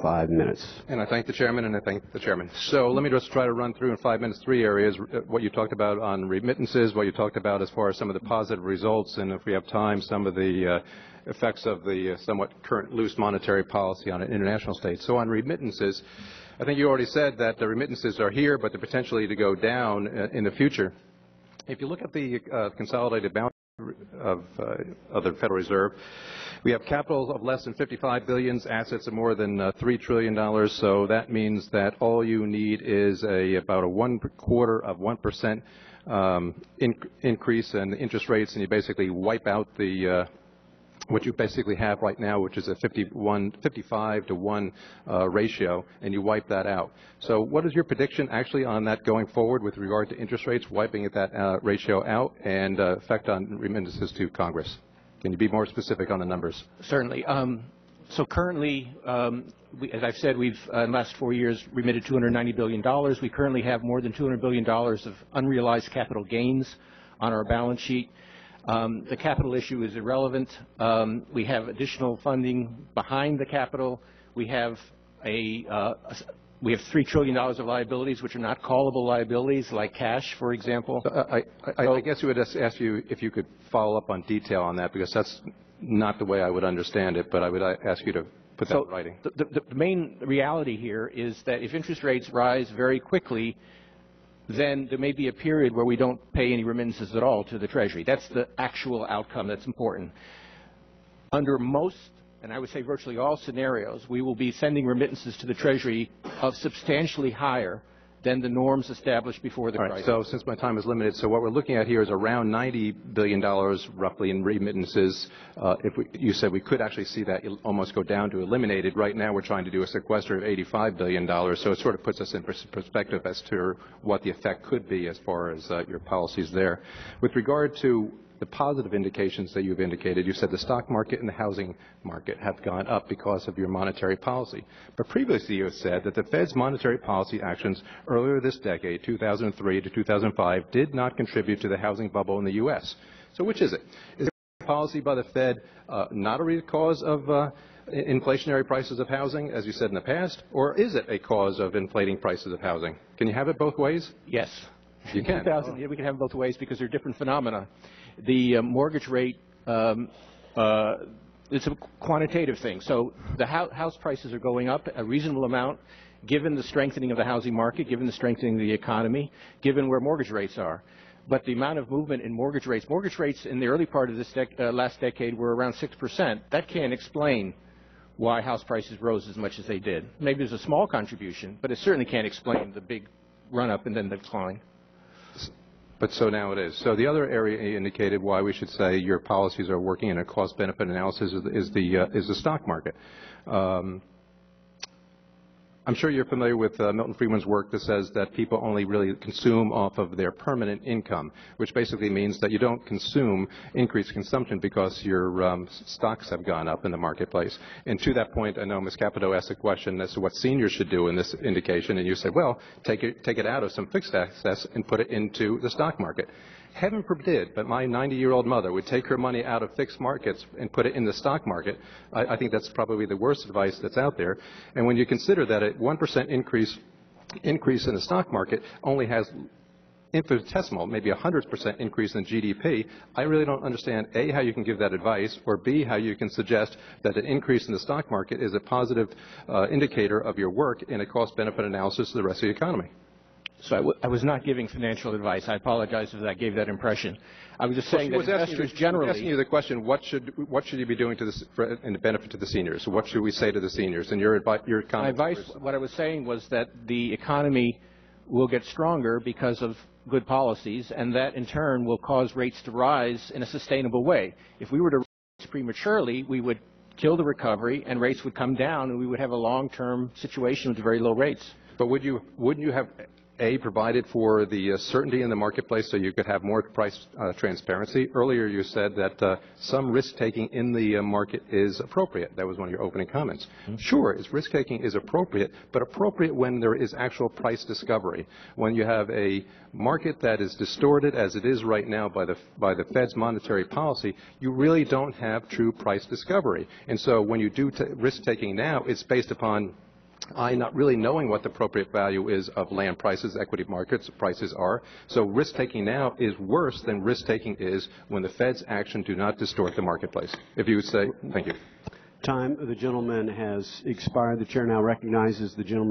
5 minutes. And I thank the chairman, and I thank the chairman. So let me just try to run through in 5 minutes 3 areas, what you talked about on remittances, what you talked about as far as some of the positive results, and if we have time, some of the effects of the somewhat current loose monetary policy on an international state. So on remittances, I think you already said that the remittances are here, but they're potentially to go down in the future. If you look at the consolidated balance of the Federal Reserve, we have capital of less than $55 billion, assets of more than $3 trillion. So that means that all you need is about a 1/4 of 1% increase in interest rates, and you basically wipe out the what you basically have right now, which is a 55 to 1 ratio, and you wipe that out. So what is your prediction actually on that going forward with regard to interest rates, wiping that ratio out, and effect on remittances to Congress? Can you be more specific on the numbers? Certainly. So currently, as I've said, we've in the last 4 years remitted $290 billion. We currently have more than $200 billion of unrealized capital gains on our balance sheet. The capital issue is irrelevant. We have additional funding behind the capital. We have $3 trillion of liabilities, which are not callable liabilities, like cash, for example. I guess we would just ask you if you could follow up on detail on that, because that's not the way I would understand it, but I would ask you to put that in writing. The main reality here is that if interest rates rise very quickly, then there may be a period where we don't pay any remittances at all to the Treasury. That's the actual outcome that's important. Under most, and I would say virtually all scenarios, we will be sending remittances to the Treasury of substantially higher than the norms established before the crisis. So since my time is limited, so what we're looking at here is around $90 billion roughly in remittances. You said we could actually see that almost go down to eliminated. Right now we're trying to do a sequester of $85 billion, so it sort of puts us in perspective as to what the effect could be as far as your policies there. With regard to the positive indications that you've indicated, you said the stock market and the housing market have gone up because of your monetary policy. But previously you said that the Fed's monetary policy actions earlier this decade, 2003 to 2005, did not contribute to the housing bubble in the U.S. So which is it? Is the policy by the Fed not a real cause of inflationary prices of housing, as you said in the past, or is it a cause of inflating prices of housing? Can you have it both ways? Yes. You can. We can have it both ways because they're different phenomena. The mortgage rate it's a quantitative thing. So the house prices are going up a reasonable amount given the strengthening of the housing market, given the strengthening of the economy, given where mortgage rates are. But the amount of movement in mortgage rates in the early part of this last decade were around 6%. That can't explain why house prices rose as much as they did. Maybe there's a small contribution, but it certainly can't explain the big run-up and then the decline. But so now it is. So the other area you indicated why we should say your policies are working in a cost-benefit analysis is the stock market. I'm sure you're familiar with Milton Friedman's work that says that people only really consume off of their permanent income, which basically means that you don't consume increased consumption because your stocks have gone up in the marketplace. And to that point, I know Ms. Capito asked a question as to what seniors should do in this indication, and you said, well, take it out of some fixed assets and put it into the stock market. Heaven forbid, but my 90-year-old mother would take her money out of fixed markets and put it in the stock market. I think that's probably the worst advice that's out there. And when you consider that a 1% increase in the stock market only has infinitesimal, maybe 100% increase in GDP, I really don't understand, A, how you can give that advice, or B, how you can suggest that an increase in the stock market is a positive indicator of your work in a cost-benefit analysis of the rest of the economy. So I was not giving financial advice. I apologize if I gave that impression. I was just saying that investors generally... asking you the question, what should you be doing in the benefit to the seniors? What should we say to the seniors? And your comment... My advice, what I was saying was that the economy will get stronger because of good policies, and that in turn will cause rates to rise in a sustainable way. If we were to rise prematurely, we would kill the recovery and rates would come down and we would have a long-term situation with very low rates. But wouldn't you have... A, provided for the certainty in the marketplace so you could have more price transparency? Earlier you said that some risk-taking in the market is appropriate. That was one of your opening comments. Mm-hmm. Sure, risk-taking is appropriate, but appropriate when there is actual price discovery. When you have a market that is distorted as it is right now by the Fed's monetary policy, you really don't have true price discovery. And so when you do risk-taking now, it's based upon not really knowing what the appropriate value is of land prices, equity markets prices are. So risk-taking now is worse than risk-taking is when the Fed's action do not distort the marketplace. If you would say, thank you. Time of the gentleman has expired. The chair now recognizes the gentleman.